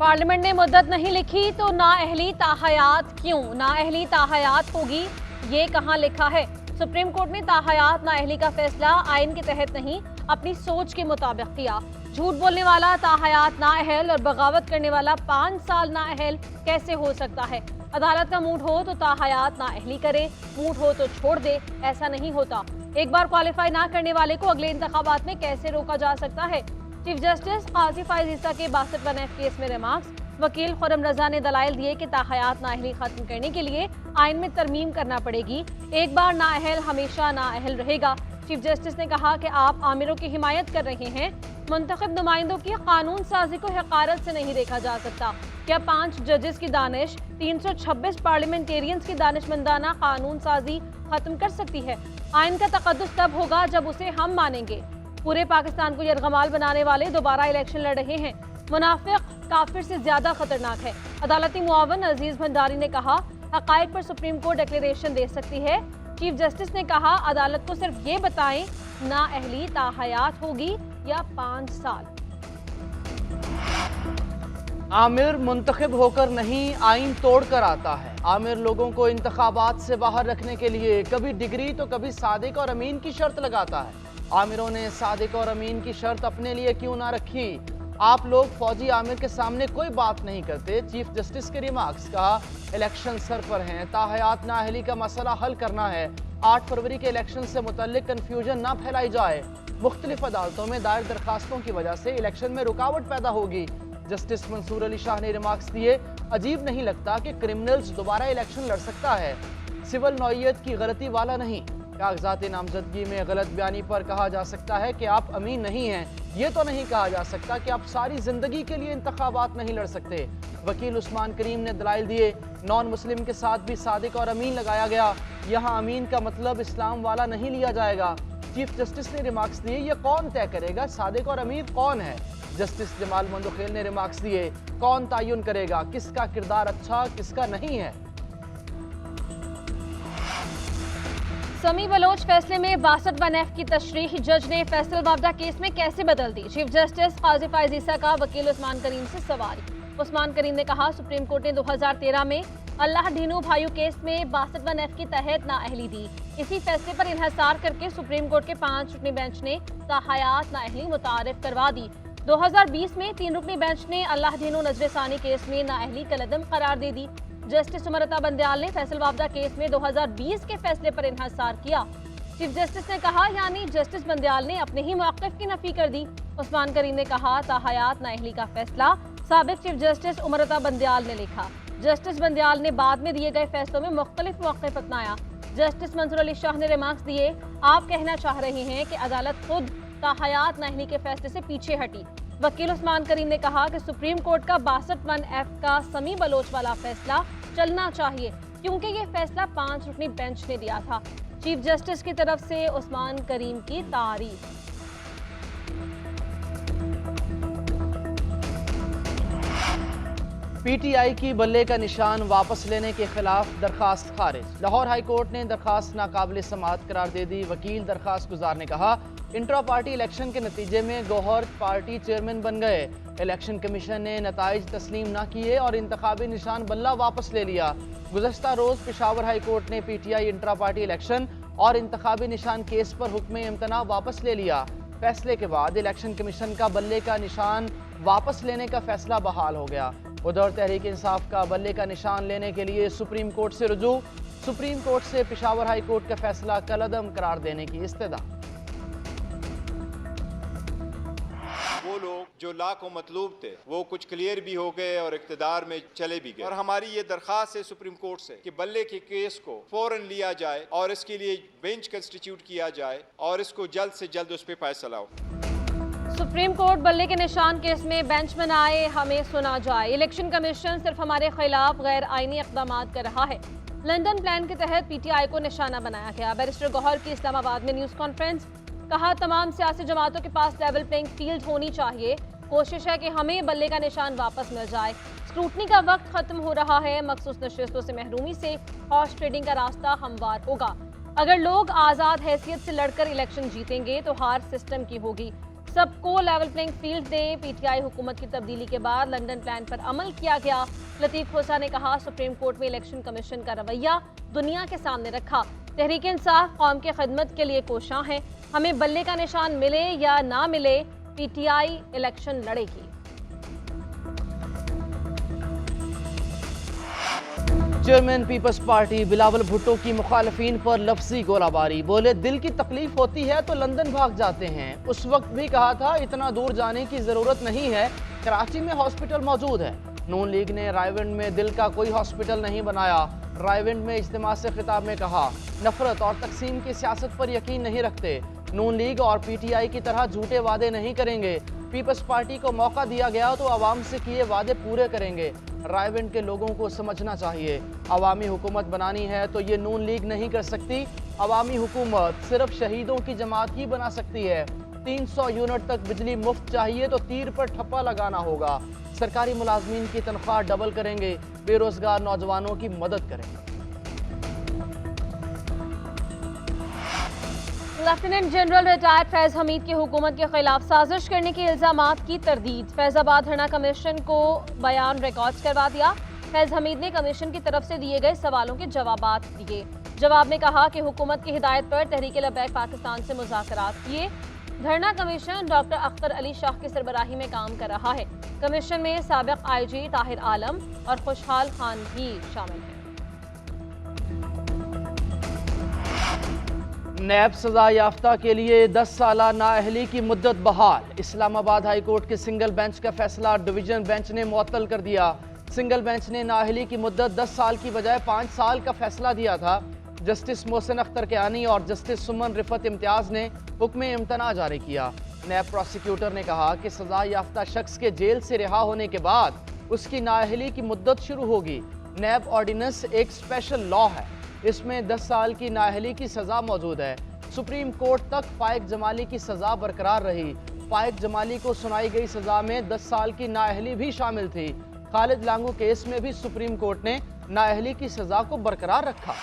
Parliament ने मुद्दत नहीं लिखी तो नाअहली ताहयात क्यों? नाअहली ताहयात होगी, ये कहां लिखा है? सुप्रीम कोर्ट ने ताहयात नाअहली का फैसला आइन के तहत नहीं, अपनी सोच के मुताबिक किया। झूठ बोलने वाला ताहयात नाअहल और बगावत करने वाला 5 साल नाअहल कैसे हो सकता है? अदालत का मूड हो तो ताहयात नाअहली करे, मूड हो तो छोड़ दे, ऐसा नहीं होता। एक बार क्वालिफाई ना करने वाले को अगले इंतखाबात में कैसे रोका जा सकता है? चीफ जस्टिस काजी फाइज ईसा के 62 केस में रिमार्क्स। वकील खुरम रजा ने दलाइल दिए कि ताहयात नाअहली खत्म करने के लिए आइन में तरमीम करना पड़ेगी। एक बार नाअहल हमेशा नाअहल रहेगा। चीफ जस्टिस ने कहा कि आप आमिरों की हिमायत कर रहे हैं, मुंतखब नुमाइंदों की कानून साजी को हकारत से नहीं देखा जा सकता। क्या 5 जजेस की दानिश 326 पार्लियामेंटेरियंस की दानिशमंदाना कानून साजी खत्म कर सकती है? आइन का तकद्दुस तब होगा जब उसे हम मानेंगे। पूरे पाकिस्तान को यरगमाल बनाने वाले दोबारा इलेक्शन लड़ रहे हैं। मुनाफिक काफिर से ज्यादा खतरनाक है। अदालती मुआवन अजीज भंडारी ने कहा, हकायक पर सुप्रीम कोर्ट डिक्लेरेशन दे सकती है। चीफ जस्टिस ने कहा, अदालत को सिर्फ ये बताएं नाअहली ताहयात होगी या 5 साल। आमिर मुंतखब होकर नहीं, आइन तोड़ कर आता है। आमिर लोगों को इंतखाबात से बाहर रखने के लिए कभी डिग्री तो कभी सादिक और अमीन की शर्त लगाता है। आमिरों ने सादिक और अमीन की शर्त अपने लिए क्यों ना रखी? आप लोग फौजी आमिर के सामने कोई बात नहीं करते। चीफ जस्टिस के रिमार्क्स। कहा, इलेक्शन सर पर हैं, ताहयात नाअहली का मसला हल करना है। 8 फरवरी के इलेक्शन से मुतल्लिक कन्फ्यूजन ना फैलाई जाए। मुख्तलिफ अदालतों में दायर दरखास्तों की वजह से इलेक्शन में रुकावट पैदा होगी। जस्टिस मंसूर अली शाह ने रिमार्क्स दिए, अजीब नहीं लगता कि क्रिमिनल्स दोबारा इलेक्शन लड़ सकता है, सिविल नौइयत की गलती वाला नहीं। कागजात नामजदगी में गलत बयानी पर कहा जा सकता है कि आप अमीन नहीं हैं, ये तो नहीं कहा जा सकता कि आप सारी जिंदगी के लिए इंतखाबात नहीं लड़ सकते। वकील उस्मान करीम ने दलाइल दिए, नॉन मुस्लिम के साथ भी सादिक और अमीन लगाया गया, यहाँ अमीन का मतलब इस्लाम वाला नहीं लिया जाएगा। चीफ जस्टिस ने रिमार्क्स दिए, ये कौन तय करेगा सादिक और अमीन कौन है? जस्टिस जमाल मंदुखेल ने रिमार्क्स दिए, कौन तयन करेगा किसका किरदार अच्छा किसका नहीं है? समी बलोच फैसले में 62 की तशरीह। जज ने फैसल वावदा केस में कैसे बदल दी? चीफ जस्टिस काजी फाइज ईसा का वकील उस्मान करीम से सवाल। उस्मान करीम ने कहा, सुप्रीम कोर्ट ने 2013 में अल्लाह दीनू भाइयों केस में 62 की तहत नाअहली दी। इसी फैसले पर इन्हसार करके सुप्रीम कोर्ट के 5 रुकनी बेंच ने ताहयात नाअहली मुतारिफ करवा दी। 2020 में 3 रुकनी बेंच ने अल्लाह दीनू नजर सानी केस में नाअहली कलदम करार दे दी। जस्टिस उमरता बंदयाल ने फैसल वावदा केस में 2020 के फैसले पर इन्हसार किया। चीफ जस्टिस ने कहा, यानी जस्टिस बंदयाल ने अपने ही मौक़िफ़ की नफी कर दी। उस्मान करीम ने कहा, ताहयात नाअहली का फैसला साबिक चीफ जस्टिस उमरता बंदयाल ने लिखा। जस्टिस बंदयाल ने बाद में दिए गए फैसलों में मुख्तलिफ मौक़िफ़ अपनाया। जस्टिस मंसूर अली शाह ने रिमार्क्स दिए, आप कहना चाह रहे हैं कि अदालत खुद ताहयात नाअहली के फैसले से पीछे हटी। वकील उस्मान करीम ने कहा कि सुप्रीम कोर्ट का 62(1) का समी बलोच वाला फैसला चलना चाहिए, क्योंकि ये फैसला 5 रुकनी बेंच ने दिया था। चीफ जस्टिस की तरफ से उस्मान करीम की तारीफ। पीटीआई की बल्ले का निशान वापस लेने के खिलाफ दरखास्त खारिज। लाहौर हाई कोर्ट ने दरखास्त नाकाबिल समाअत करार दे दी। वकील दरखास्त गुजार ने कहा, इंट्रा पार्टी इलेक्शन के नतीजे में गौहर पार्टी चेयरमैन बन गए। इलेक्शन कमीशन ने नताइज तस्लीम न किए और इंतखाबी निशान बल्ला वापस ले लिया। गुज़श्ता रोज पेशावर हाई कोर्ट ने पीटीआई इंट्रा पार्टी इलेक्शन और इंतखाबी निशान केस पर हुक्म इम्तना वापस ले लिया। फैसले के बाद इलेक्शन कमीशन का बल्ले का निशान वापस लेने का फैसला बहाल हो गया। उधर तहरीक इंसाफ का बल्ले का निशान लेने के लिए सुप्रीम कोर्ट से रुजू। सुप्रीम कोर्ट से पेशावर हाई कोर्ट का फैसला कलअदम करार देने की इस्तदा। वो लोग जो ला को मतलूब थे वो कुछ क्लियर भी हो गए और इक़्तिदार में चले भी गए। और हमारी ये दरख्वास्त है सुप्रीम कोर्ट से कि बल्ले के केस को फौरन लिया जाए और इसके लिए बेंच कंस्टिट्यूट किया जाए और इसको जल्द से जल्द उस पर फैसला हो। सुप्रीम कोर्ट बल्ले के निशान केस में बेंच बनाए, हमें सुना जाए। इलेक्शन कमीशन सिर्फ हमारे खिलाफ गैर आईनी इक़दाम कर रहा है। लंदन प्लान के तहत पीटीआई को निशाना बनाया गया। बैरिस्टर गौहर की इस्लामाबाद में न्यूज़ कॉन्फ्रेंस। कहा, तमाम सियासी जमातों के पास लेवल प्लेइंग फील्ड होनी चाहिए। कोशिश है कि हमें बल्ले का निशान वापस मिल जाए। स्क्रूटनी का वक्त खत्म हो रहा है। मखसूस नशिस्तों से महरूमी से हॉर्स ट्रेडिंग का रास्ता हमवार होगा। अगर लोग आज़ाद हैसियत से लड़कर इलेक्शन जीतेंगे तो हार सिस्टम की होगी। सबको लेवल प्लेइंग फील्ड दें। पीटीआई हुकूमत की तब्दीली के बाद लंदन प्लान पर अमल किया गया। लतीफ खोसा ने कहा, सुप्रीम कोर्ट में इलेक्शन कमीशन का रवैया दुनिया के सामने रखा। तहरीक इंसाफ कौम की खिदमत के लिए कोशां है। हमें बल्ले का निशान मिले या ना मिले, पीटीआई इलेक्शन लड़ेगी। चेयरमैन पीपल्स पार्टी बिलावल भुट्टो की मुखालफीन पर लफ्जी गोलाबारी। बोले, दिल की तकलीफ होती है तो लंदन भाग जाते हैं। उस वक्त भी कहा था इतना दूर जाने की जरूरत नहीं है, कराची में हॉस्पिटल मौजूद है। नून लीग ने रायविंड में दिल का कोई हॉस्पिटल नहीं बनाया। रायविंड में इज्तिमा से खिताब में कहा, नफरत और तकसीम की सियासत पर यकीन नहीं रखते। नून लीग और पीटीआई की तरह झूठे वादे नहीं करेंगे। पीपल्स पार्टी को मौका दिया गया तो आवाम से किए वादे पूरे करेंगे। रायविंड के लोगों को समझना चाहिए, अवामी हुकूमत बनानी है तो ये नून लीग नहीं कर सकती। अवामी हुकूमत सिर्फ शहीदों की जमात ही बना सकती है। 300 यूनिट तक बिजली मुफ्त चाहिए तो तीर पर ठप्पा लगाना होगा। सरकारी मुलाजमीन की तनख्वाह डबल करेंगे। बेरोजगार नौजवानों की मदद करेंगे। Lieutenant general retired Faiz Hamid की हुकूमत के खिलाफ साजिश करने के इल्जामात की तरदीद। फैजाबाद धरना कमीशन को बयान रिकॉर्ड करवा दिया। फैज हमीद ने कमीशन की तरफ से दिए गए सवालों के जवाबात दिए। जवाब में कहा कि हुकूमत की हिदायत पर तहरीक लबैक पाकिस्तान से मुज़ाकरात किए। धरना कमीशन डॉक्टर अख्तर अली शाह की सरबराही में काम कर रहा है। कमीशन में साबिक IG ताहिर आलम और खुशहाल खान भी शामिल हैं। नैब सजा याफ्ता के लिए 10 साला नाअहली की मुद्दत बहाल। इस्लामाबाद हाई कोर्ट के सिंगल बेंच का फैसला डिवीजन बेंच ने मुअत्तल कर दिया। सिंगल बेंच ने नाअहली की मुद्दत 10 साल की बजाय 5 साल का फैसला दिया था। जस्टिस मोहसिन अख्तर कियानी और जस्टिस सुमन रिफत इम्तियाज ने हुक्म इम्तना जारी किया। नैब प्रोसिक्यूटर ने कहा कि सजा याफ्ता शख्स के जेल से रिहा होने के बाद उसकी नाअहली की मुद्दत शुरू होगी। नैब ऑर्डिनेंस एक स्पेशल लॉ है, इसमें 10 साल की नाअहली की सजा मौजूद है। सुप्रीम कोर्ट तक फाइक जमाली की सजा बरकरार रही। फाइक जमाली को सुनाई गई सजा में 10 साल की नाअहली भी शामिल थी। खालिद लांगू केस में भी सुप्रीम कोर्ट ने नाअहली की सजा को बरकरार रखा।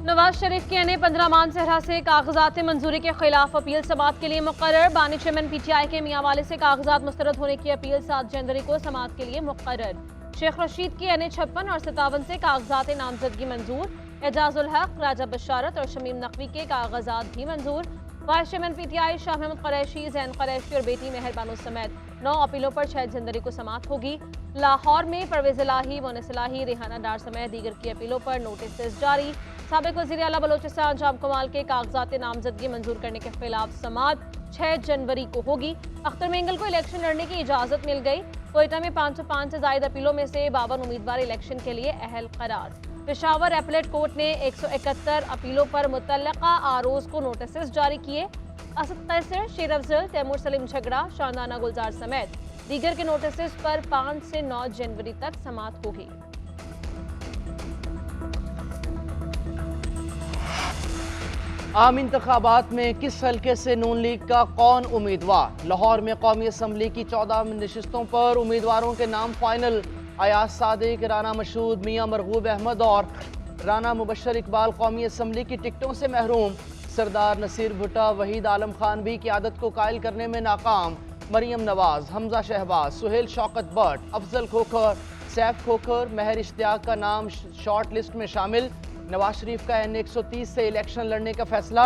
नवाज शरीफ के एनए 15 मान सेहरा से कागजात मंजूरी के खिलाफ अपील समाअत के लिए मुकर्रर। बानी चेयरमैन पीटीआई के मियांवाली से कागजात मुस्तरद होने की अपील 7 जनवरी को समाअत के लिए मुकर्रर। शेख रशीद की एनए 56 और 57 से कागजात नामजदगी मंजूर। एजाजुल हक, राजा बशारत और शमीम नकवी के कागजात भी मंजूर। Vice chairman PTI Shah Mahmood Qureshi, Zain Qureshi और बेटी मेहर बानो समेत 9 अपीलों पर 6 जनवरी को समाअत होगी। लाहौर में परवेज इलाही, मोनिस इलाही, रेहाना डार समेत दीगर की अपीलों पर नोटिस जारी। साबिक वज़ीर आला बलोचिस्तान जाम कमाल के कागजात नामजदगी मंजूर करने के खिलाफ समाअत 6 जनवरी को होगी। अख्तर मेंगल को इलेक्शन लड़ने की इजाजत मिल गई। कोयटा में 505 से ज्यादा अपीलों में से 52 उम्मीदवार इलेक्शन के लिए अहल करार। पेशावर एपलेट कोर्ट ने 171 अपीलों पर मुतल्लका आरोज को नोटिस जारी किए। असद कैसर, शेर अफजल, तैमूर सलीम झगड़ा, शानदाना गुलजार समेत दीगर के नोटिस पर 5 से 9 जनवरी तक समाअत होगी। आम इंतखाबात में किस हल्के से नून लीग का कौन उम्मीदवार। लाहौर में कौमी असम्बली की 14 नशिस्तों पर उम्मीदवारों के नाम फाइनल। अयाज सादिक, राना मशहूद, मियां मरगूब अहमद और राना मुबशर इकबाल कौमी असम्बली की टिकटों से महरूम। सरदार नसीर भुट्टा, वहीद आलम खान भी क़यादत को कायल करने में नाकाम। मरियम नवाज, हमजा शहबाज, सुहेल शौकत भट्ट, अफजल खोखर, सैफ खोखर, महर इश्तियाक का नाम शॉर्ट लिस्ट में शामिल। नवाज शरीफ का NA 130 से इलेक्शन लड़ने का फैसला।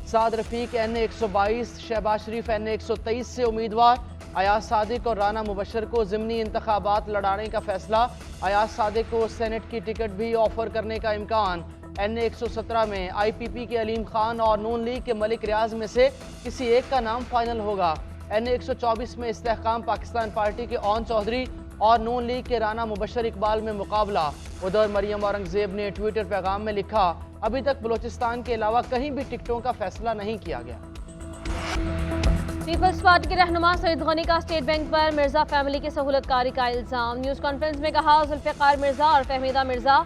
साद रफीक NA 122, शहबाज शरीफ NA 123 से उम्मीदवार। अयाज सादिक और राना मुबशर को ज़िमनी इंतखाबात लड़ाने का फैसला। अयाज सादिक को सेनेट की टिकट भी ऑफर करने का इम्कान। NA 117 में IPP के अलीम खान और नून लीग के मलिक रियाज में से किसी एक का नाम फाइनल होगा। NA 124 में इस्तेहकाम पाकिस्तान पार्टी के ओन चौधरी और नून लीग के राना मुबशर इकबाल में मुकाबला। उधर मरियम औरंगजेब ने ट्विटर पैगाम में लिखा, अभी तक बलोचिस्तान के अलावा कहीं भी टिकटों का फैसला नहीं किया गया। पीपल्स पार्टी के रहनुमा सईद गनी का स्टेट बैंक पर मिर्जा फैमिली की सहूलतकारी का इल्जाम। न्यूज कॉन्फ्रेंस में कहा, जुल्फिकार मिर्जा और फहमीदा मिर्जा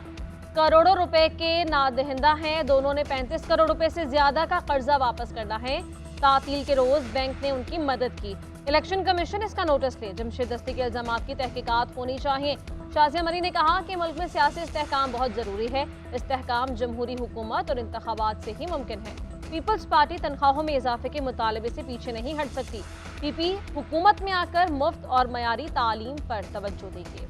करोड़ों रुपए के नादहिंदा हैं। दोनों ने 35 करोड़ रुपए से ज्यादा का कर्जा वापस करना है। तातील के रोज बैंक ने उनकी मदद की। इलेक्शन कमीशन इसका नोटिस ले। जमशेद दस्ती के इल्जामात की तहकीकात होनी चाहिए। शाजिया मरी ने कहा कि मुल्क में सियासी इस्तेहकाम बहुत जरूरी है। इस्तेहकाम जमहूरी हुकूमत और इंतखाबात से ही मुमकिन है। पीपल्स पार्टी तनख्वाहों में इजाफे के मुतालबे से पीछे नहीं हट सकती। पीपी हुकूमत में आकर मुफ्त और मयारी तालीम पर तवज्जो देगी।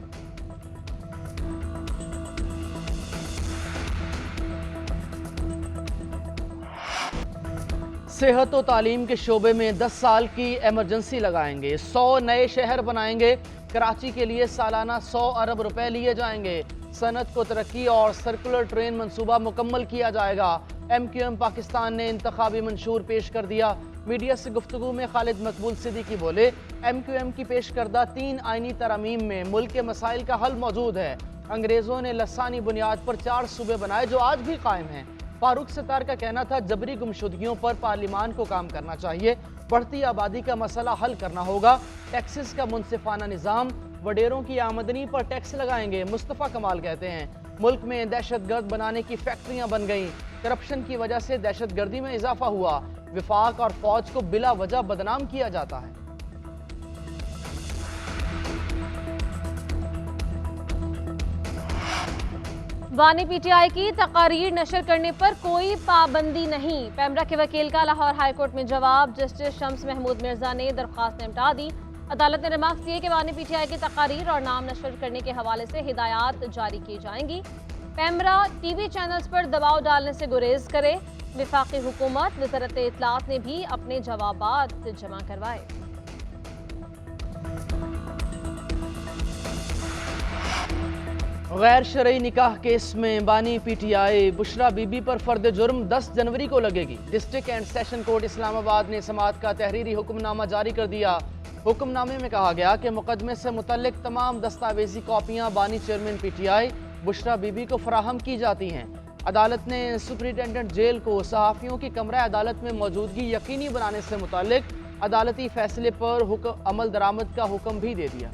सेहत और तालीम के शोबे में 10 साल की एमरजेंसी लगाएंगे। 100 नए शहर बनाएंगे। कराची के लिए सालाना 100 अरब रुपए लिए जाएंगे। सनत को तरक्की और सर्कुलर ट्रेन मंसूबा मुकम्मल किया जाएगा। MQM पाकिस्तान ने इंतखाबी मंशूर पेश कर दिया। मीडिया से गुफ्तगू में खालिद मकबूल सिद्दीकी बोले, MQM की पेश करदा 3 आईनी तरमीम में मुल्क के मसाइल का हल मौजूद है। अंग्रेजों ने लसानी बुनियाद पर 4 सूबे बनाए जो आज भी कायम हैं। फारूक सत्तार का कहना था, जबरी गुमशुदगियों पर पार्लिमान को काम करना चाहिए। बढ़ती आबादी का मसला हल करना होगा। टैक्सेस का मुनसिफाना निज़ाम, वडेरों की आमदनी पर टैक्स लगाएंगे। मुस्तफ़ा कमाल कहते हैं, मुल्क में दहशतगर्द बनाने की फैक्ट्रियां बन गईं। करप्शन की वजह से दहशतगर्दी में इजाफा हुआ। विफाक और फौज को बिला वजह बदनाम किया जाता है। वानी PTI की तकारीर नशर करने पर कोई पाबंदी नहीं। पैमरा के वकील का लाहौर हाईकोर्ट में जवाब। जस्टिस शम्स महमूद मिर्जा ने दरख्वास्त निपटा दी। अदालत ने रिमार्क्स दिए कि वानी PTI की तकारीर और नाम नशर करने के हवाले से हिदायत जारी की जाएंगी। पैमरा TV चैनल्स पर दबाव डालने से गुरेज करे। वफाकी हुकूमत वज़ारत इत्तलात ने भी अपने जवाबात जमा करवाए। गैर शरई निकाह केस में बानी PTI बुशरा बीबी पर फर्द जुर्म 10 जनवरी को लगेगी। District and session court Islamabad ने समाअत का तहरीरी हुक्मनामा जारी कर दिया। हुक्मनामे में कहा गया कि मुकदमे से मुतल्लिक तमाम दस्तावेजी कॉपियां बानी चेयरमैन PTI बुशरा बीबी को फराहम की जाती हैं। अदालत ने सुपरिटेंडेंट जेल को सहाफ़ियों की कमरा अदालत में मौजूदगी यकीनी बनाने से मुताल्लिक अदालती फैसले पर अमल दरामद का हुक्म भी दे दिया।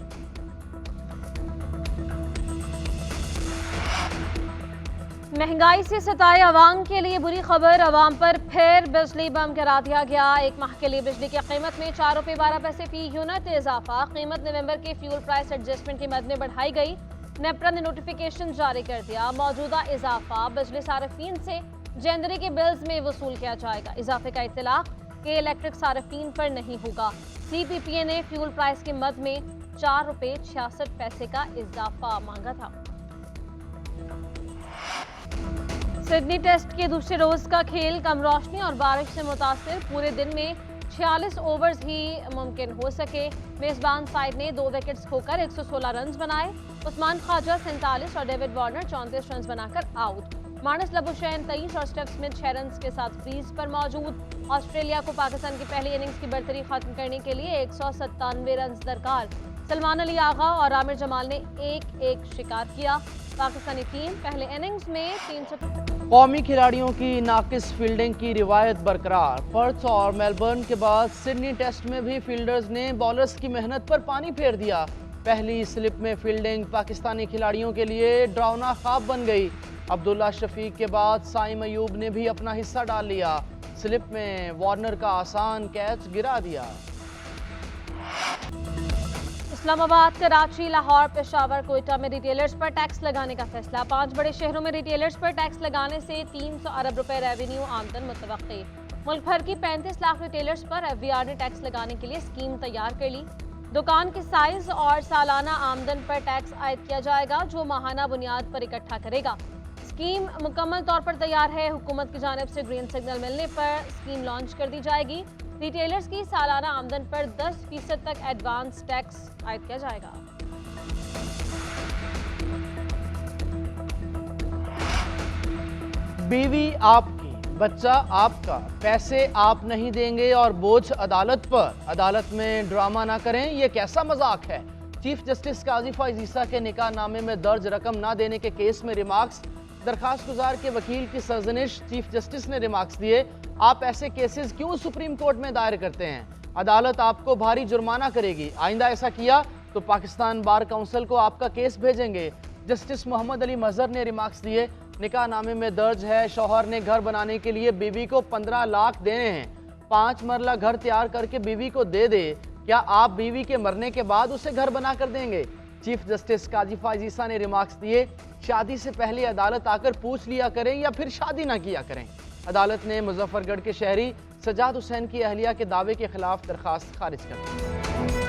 महंगाई से सताए अवाम के लिए बुरी खबर। अवाम पर फिर बिजली बम गिरा दिया गया। एक माह के लिए बिजली की कीमत में 4 रुपये 12 पैसे फी यूनिट इजाफा। कीमत नवंबर के फ्यूल प्राइस एडजस्टमेंट की मद में बढ़ाई गई। नेपरा ने नोटिफिकेशन जारी कर दिया। मौजूदा इजाफा बिजली सार्फिन से जनवरी के बिल्स में वसूल किया जाएगा। इजाफे का इत्तलाक के इलेक्ट्रिक सार्फिन पर नहीं होगा। CPPA ने फ्यूल प्राइस की मद में 4 रुपये 66 पैसे का इजाफा मांगा था। सिडनी टेस्ट के दूसरे रोज का खेल कम रोशनी और बारिश से मुतासिर। पूरे दिन में 46 ओवर्स ही मुमकिन हो सके। मेजबान साइड ने 2 विकेट्स खोकर 116 रन बनाए। उस्मान ख्वाजा 47 और डेविड वार्नर 34 रन बनाकर आउट। मानस लबुशैन 23 और स्टेव स्मिथ 6 रन के साथ क्रीज पर मौजूद। ऑस्ट्रेलिया को पाकिस्तान की पहली इनिंग्स की बर्तरी खत्म करने के लिए 197 रन दरकार। सलमान अली आगा और आमिर जमाल ने 1-1 शिकार किया। पाकिस्तानी टीम पहले इनिंग्स में 300 कौमी खिलाड़ियों की नाकिस फील्डिंग की रिवायत बरकरार। पर्थ और मेलबर्न के बाद सिडनी टेस्ट में भी फील्डर्स ने बॉलर्स की मेहनत पर पानी फेर दिया। पहली स्लिप में फील्डिंग पाकिस्तानी खिलाड़ियों के लिए डरावना ख्वाब बन गई। अब्दुल्ला शफीक के बाद साइम अयूब ने भी अपना हिस्सा डाल लिया। स्लिप में वार्नर का आसान कैच गिरा दिया। इस्लामाबाद, कराची, लाहौर, पेशावर, कोयटा में रिटेलर्स पर टैक्स लगाने का फैसला। 5 बड़े शहरों में रिटेलर्स पर टैक्स लगाने से 300 अरब रुपए रेवेन्यू आमदन मुतवक्की। मुल्क भर की 35 लाख रिटेलर्स पर FBR ने टैक्स लगाने के लिए स्कीम तैयार कर ली। दुकान के साइज और सालाना आमदन पर टैक्स आयद किया जाएगा, जो माहाना बुनियाद पर इकट्ठा करेगा। स्कीम मुकम्मल तौर पर तैयार है। हुकूमत की जानिब से ग्रीन सिग्नल मिलने पर स्कीम लॉन्च कर दी जाएगी। रिटेलर्स की सालाना आमदन पर 10% तक एडवांस टैक्स आयद किया जाएगा। बीवी आपकी, बच्चा आपका, पैसे आप नहीं देंगे और बोझ अदालत पर। अदालत में ड्रामा ना करें, ये कैसा मजाक है। चीफ जस्टिस काजी फैज ईसा के निकाह नामे में दर्ज रकम ना देने के केस में रिमार्क्स। दरखास्त गुजार के वकील की सरजनिश। चीफ जस्टिस ने रिमार्क्स दिए, आप ऐसे केसेस क्यों सुप्रीम कोर्ट में दायर करते हैं? अदालत आपको भारी जुर्माना करेगी। आइंदा ऐसा किया तो पाकिस्तान बार काउंसिल को आपका केस भेजेंगे। जस्टिस मोहम्मद अली मजहर ने रिमार्क्स दिए, निकाह नामे में दर्ज है शौहर ने घर बनाने के लिए बीवी को 15 लाख देने हैं। 5 मरला घर तैयार करके बीवी को दे दे, क्या आप बीवी के मरने के बाद उसे घर बना कर देंगे? चीफ जस्टिस काजी फैज ईसा ने रिमार्क्स दिए, शादी से पहले अदालत आकर पूछ लिया करें या फिर शादी ना किया करें। अदालत ने मुजफ्फरगढ़ के शहरी सजाद हुसैन की अहलिया के दावे के खिलाफ दरखास्त खारिज कर दी।